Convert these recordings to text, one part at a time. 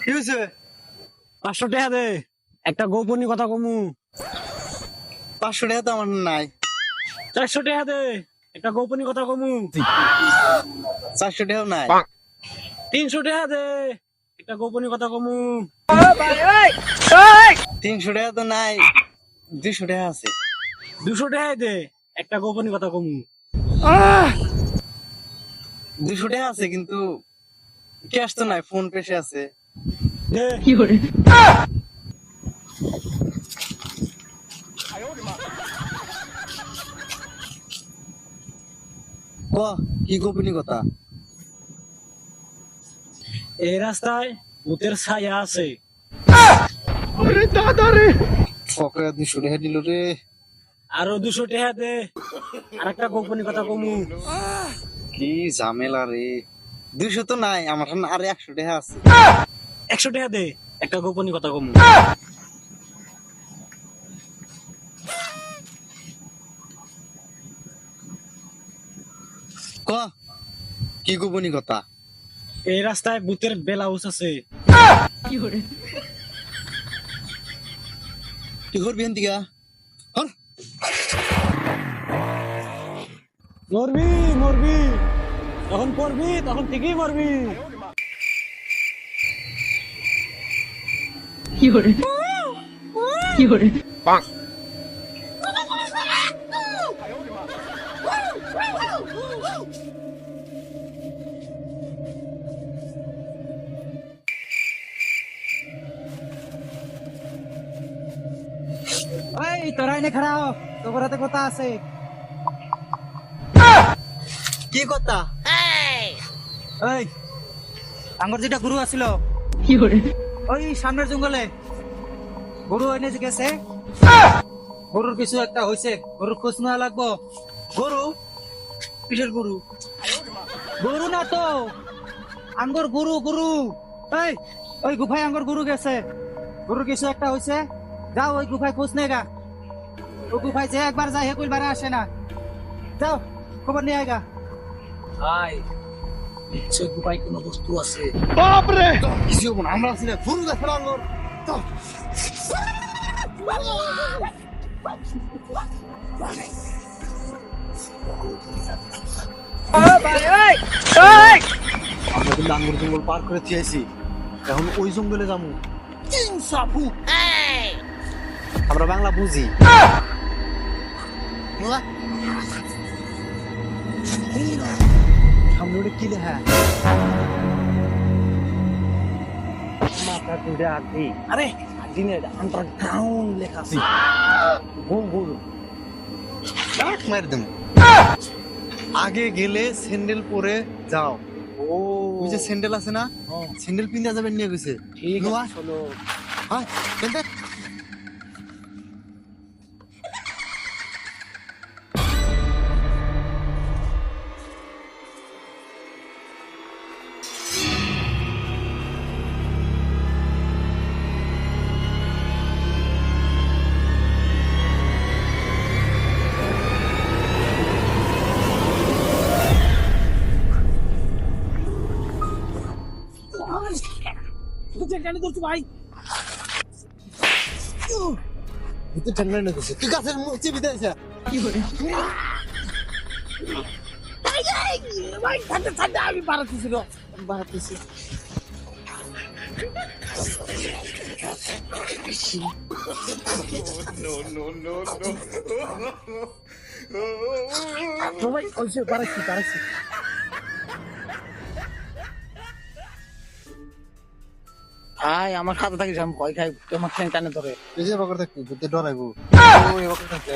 কি হয়েছে? 500 টাকা দে, একটা গোপনীয় কথা কমু। 500 টাকা তো আমার নাই। 400 টাকা দে, একটা গোপনীয় কথা কমু। 400 টাকাও নাই। 300 টাকা দে, একটা গোপনীয় কথা কমু। 300 টাকা তো নাই, 200 টাকা আছে। 200 টাকা দে, একটা গোপনীয় কথা কমু। 200 টাকা আছে কিন্তু ক্যাশ তো নাই, ফোন পেশে আছে। দে। কি গোপনীয় কথা? এই রাস্তায় ভূতের ছায়া আছে। ফকে 200 টাকা দিল রে। আরো 200 টাকা দে, আর একটা গোপনীয় কথা কমু। কি ঝামেলা রে। 200 তো নাই আমার, আর 100 টাকা আছে। 100 টাকা দে, একটা গোপনীয় কথা কমু। ক কি গোপনীয় কথা? এই রাস্তায় ভূতের ব্লাউজ আছে। কি করবি এনদিকা? হর মরবি মরবি, তখন পড়বি, তখন ঠিকই মরবি। এই তোরা এনে খাড়া হ, তোর হাতে কথা আছে। কি কথা? এই আঙ্গর যেটা গুরু আছিল ওই সামনের জঙ্গলে গরু এনে গেছে, গরুর কিছু একটা হয়েছে, গরুর খোঁজ নেওয়া লাগবো। গরু? কিসের গরু? গরু না তো, আঙ্গর গুরু গুরু। এই ওই গুফায় আঙ্গর গুরু গেছে, গরুর কিছু একটা হয়েছে, যাও ওই গুফায় খোঁজ নে গা। ওই গুফায় যে একবার যায় হে কইবারে আসে না, যাও খবর নিয়ে আয়গা। ভাই, নিশ্চয় গুপায় কোনো বস্তু আছে। কিছু হবো না, আমরা আছি না। গরু গেছে না আঙ্গর। তো আমরা কিন্তু আঙ্গুর জঙ্গল পার করে চেয়েছি, এখন ওই জঙ্গলে যাবো। সাপু আমরা বাংলা বুঝি। সামনে ওটা কি লেখা? মাথা টুডে আগে। আরে দিনের আন্ডারগ্রাউন্ড লেখা আছে। বল বল মার দেব। আগে গেলে স্যান্ডেল পরে যাও। ও ওই যে স্যান্ডেল আছে না, স্যান্ডেল পিন্দা যাবেন নিয়ে গেছে। ঠিক নোয়া? আছে, চলো। হ্যাঁ বেন্দে। ভাই ভিতরে ঠান্ডা না দিছে, তুই গাছের মুখ চেপে দিয়েছে। আমি বাড়াতেছিল, বাড়াতেছি। ভাই ওইসে বাড়াচ্ছি বাড়াচ্ছি। ভাই আমার খাতা থাকিস, আমি ভয় খাই, আমার ঠ্যাং টানে ধরে। এই যে বকর থাকবি, ভূতে ডরাইবো। ওই বকর থাকবে।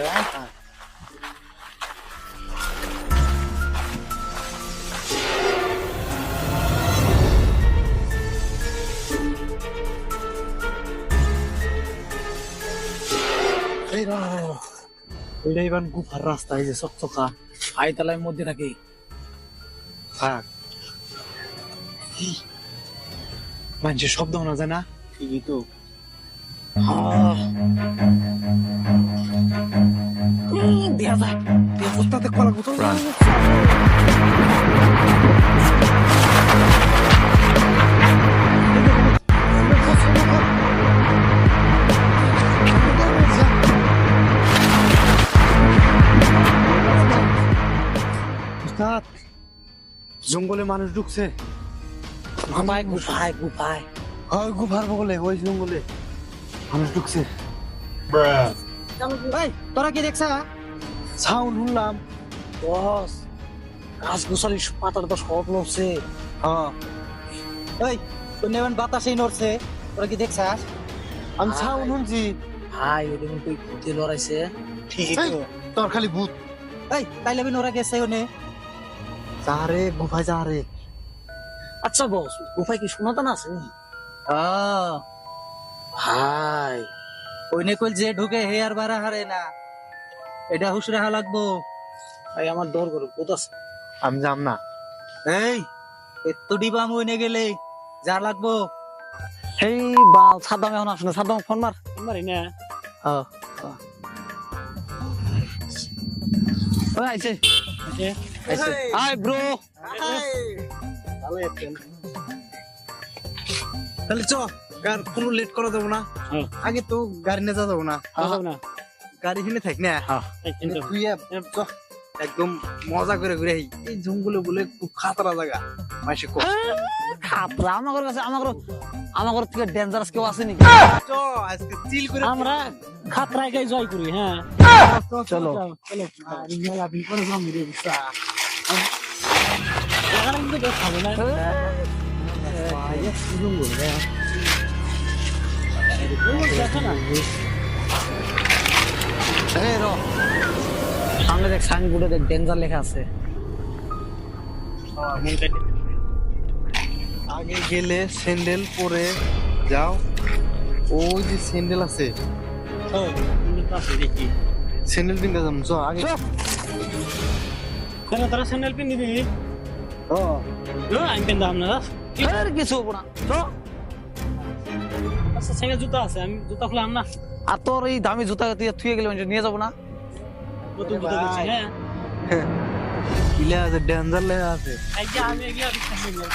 এটা এবার গুফার রাস্তা, এই যে চকচকা আইতালার মধ্যে থাকে। থাক। মানুষের শব্দ শোনা যায় না? ঠিকই তো। দেখা যায়, কলা ওস্তাদ জঙ্গলে মানুষ ঢুকছে গুফায় গুফায় গুফায় ওই গুফার বগলে ওই জঙ্গলে মানুষ ঢুকছে এই তোরা কি দেখছা সাউন্ড শুনলাম বস গাছ গোছালি পাতার তো সব নড়ছে। হ্যাঁ এই তোর নেবেন বাতাসেই নড়ছে তোরা কি দেখছাস আমি সাউন্ড শুনছি ভাই ওটা কিন্তু ভূতে লড়াইছে। ঠিকই এই, তোর খালি ভূত এই তাইলে আমি ওরা গেছে ওনে যা রে গুফায় যা রে আচ্ছা বস গুফায় কি সনাতন আছে? ভাই ওইনে কইল যে ঢুকে হে আর বাড়া হারে না এটা হুশ রাখা লাগবো ভাই আমার ডর করে ভূত আছে। আমি যাম না এই এত ডিবাম ওইনে গেলে যা লাগবো এই বাল সাদ্দাম এখন আসলে সাদ্দাম ফোন মার মারি না ওই আইছে আইছে হাই ব্রো তাহলে চ আর কোনো লেট করা যাবো না আগে তো গাড়ি নিয়ে যাওয়া যাবো না গাড়ি কিনে থাক না তুই চ একদম মজা করে ঘুরে আই। এই জঙ্গলে বলে খুব খাতরা জায়গা মাসে কো খাতরা আমার কাছে আমার থেকে ডেঞ্জারাস কেউ আছে নাকি? চ আজকে চিল করে আমরা খাতরায় গাই জয় করি। হ্যাঁ চলো এই র সামনে দেখ সাইনবোর্ডে দেখ ডেঞ্জার লেখা আছে। আগে গেলে স্যান্ডেল পরে যাও ওই যে স্যান্ডেল আছে স্যান্ডেল কিনতে যাম চ আগে তোরা স্যান্ডেল পিন দিবি আমি পিন দাম না আর কিছু হবো না আচ্ছা সেখানে জুতা আছে আমি জুতা খুলাম না আর তোর এই দামি জুতা তুই থুয়ে গেলে নিয়ে যাবো না? নতুন জুতা দিচ্ছি হ্যাঁ ইলে আছে ডেঞ্জার লেখা আছে আইয়া আমি এগুলা বিশ্বাস করি না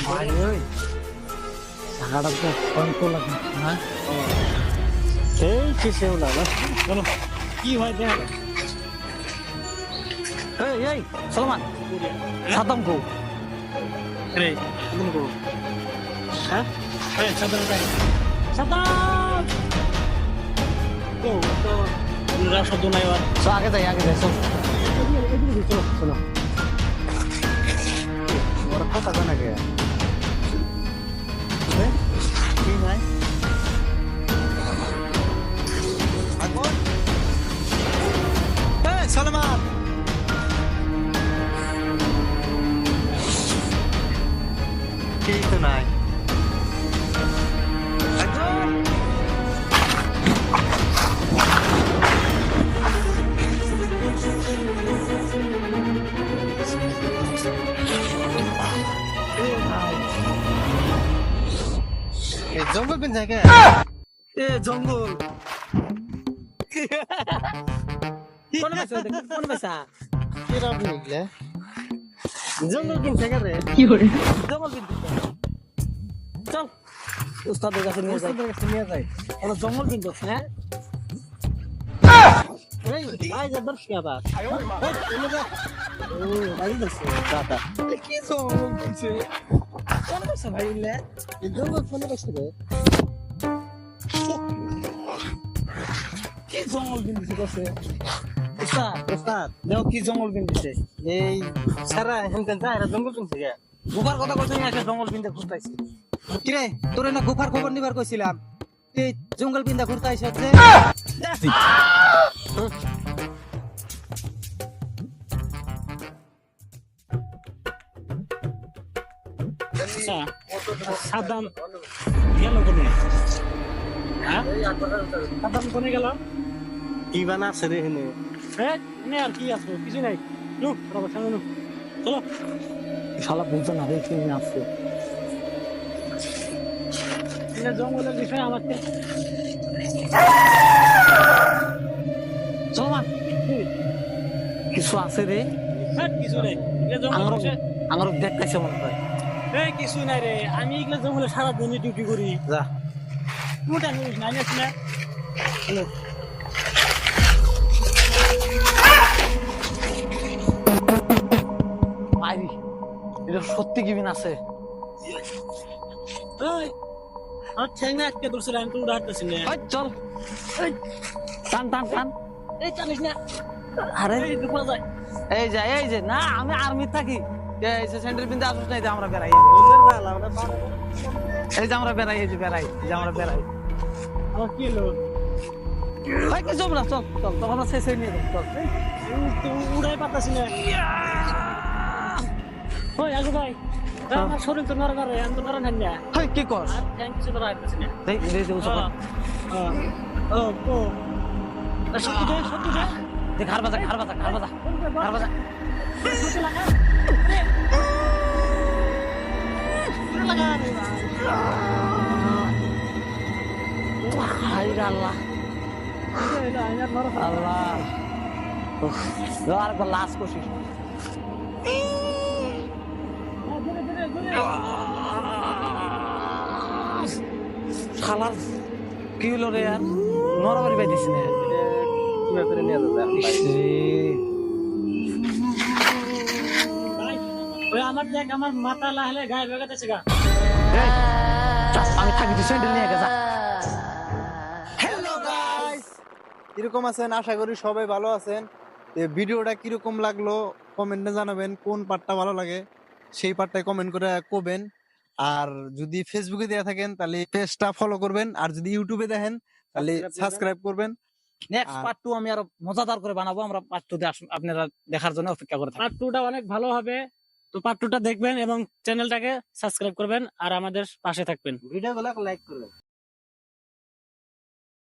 ভাই ওই জায়গাটা তো কন্ট্রোল লাগে না। এই কিসেও না চলো কি হয় দেখ এই সলমান সাদ্দাম কো রে তুমি কো হ্যাঁ এই সাদা সাদা ও তো পুরা শব্দ নাই আর তো আগে যাই চল চলো ওরা কথা জানা কে কি নাই এখন এই সলমান কেই তো নাই এই জঙ্গল পেন জায়গা এ জঙ্গল কোন পয়সা এরা বুঝলে জঙ্গল কিন থেকে রে জঙ্গল কিন চল উস্তাদের কাছে নিয়ে যাই। নিয়ে যাই ওরা জঙ্গল কিন তো হ্যাঁ এই আই যা দর্শক আবার ও ভাই দর্শক দাদা কি জঙ্গল কিনছে কোন পয়সা ভাই লে জঙ্গল কোন পয়সা রে কি জঙ্গল কিন দিছে কসে ওস্তাদ দেও কি জঙ্গল কিন দিছে এই সারা হেনতেন যা এরা জঙ্গল কিনছে গে গুফার কথা কইছ না একটা জঙ্গল কিনতে খুঁজতাইছি কি রে তোরে না গুফার খবর নিবার কইছিলাম এই জঙ্গল কিনতে ঘুরতে আইছ যে সাদ্দাম গেল কোনে হ্যাঁ সাদ্দাম কোনে গেল কি বানা আছে রে হেনে এনে আর কি আছে কিছু নাই নু তোরা সামনে নু চলো শালা বুঝতে না রে কি আছে এটা জঙ্গলের বিষয় আমার চল কিছু আছে রে কিছু নেই এটা জঙ্গলের বিষয় আমার দেখতেছে মনে হয় এই কিছু নাই রে আমি এগুলো জঙ্গলে সারাদিন ডিউটি করি যা মোটা নিস না নিস না আইবি এটা সত্যি কি বিন আছে ওই আমার ঠ্যাং না আটকে ধরছিল আমি তো উড়াতেছি না ওই চল এই, টান টান টান এই জানিস না আরে এই দুপা যায় এই যে না আমি আর্মি থাকি এই যে সেন্টার বিন্দু আসুস নাই যে আমরা বেড়াই বুঝলেন ভালো আমরা এই যে আমরা বেড়াই এই যে আমরা বেড়াই আমার কি হলো ভাই কি জমরা চল চল তখন আমরা শেষ হয়ে নিয়ে যাবো, চল উড়াই পাতাছি না ওই আগু ভাই আমার শরীর তো নরম করে আমি তো নরম হান না হাই কি কর আর ঠ্যাং কিছু তো রাখতেছি না দেখ দেখ উঁচু কর ও ও সত্যি দে দেখ ঘর বাজা সত্যি লাগা হাই রে আল্লাহ আল্লাহ আর একবার লাশ কোশিস শালার কি হলো রে আর নরবারি পাইতেছি না কিভাবে নিয়ে যাবে ওই আমার দেখ আমার মাথা লাহলে গায়ে বেগাতেছে গা আমি থাকি তুই স্যান্ডেল নিয়ে গেছা হ্যালো গাইস, কিরকম আছেন? আশা করি সবাই ভালো আছেন। ভিডিওটা কিরকম লাগলো কমেন্টে জানাবেন, কোন পার্টটা ভালো লাগে সেই পার্টটাই কমেন্ট করে কবেন। আর যদি ফেসবুকে দেয়া থাকেন তাহলে পেজটা ফলো করবেন, আর যদি ইউটিউবে দেখেন তাহলে সাবস্ক্রাইব করবেন। নেক্সট পার্ট 2 আমি আরো মজাদার করে বানাবো, আমরা পার্ট 2 তে আপনারা দেখার জন্য অপেক্ষা করে থাকুন। পার্ট 2টা অনেক ভালো হবে, তো পার্ট 2টা দেখবেন এবং চ্যানেলটাকে সাবস্ক্রাইব করবেন আর আমাদের পাশে থাকবেন। ভিডিওগুলো লাইক করবেন।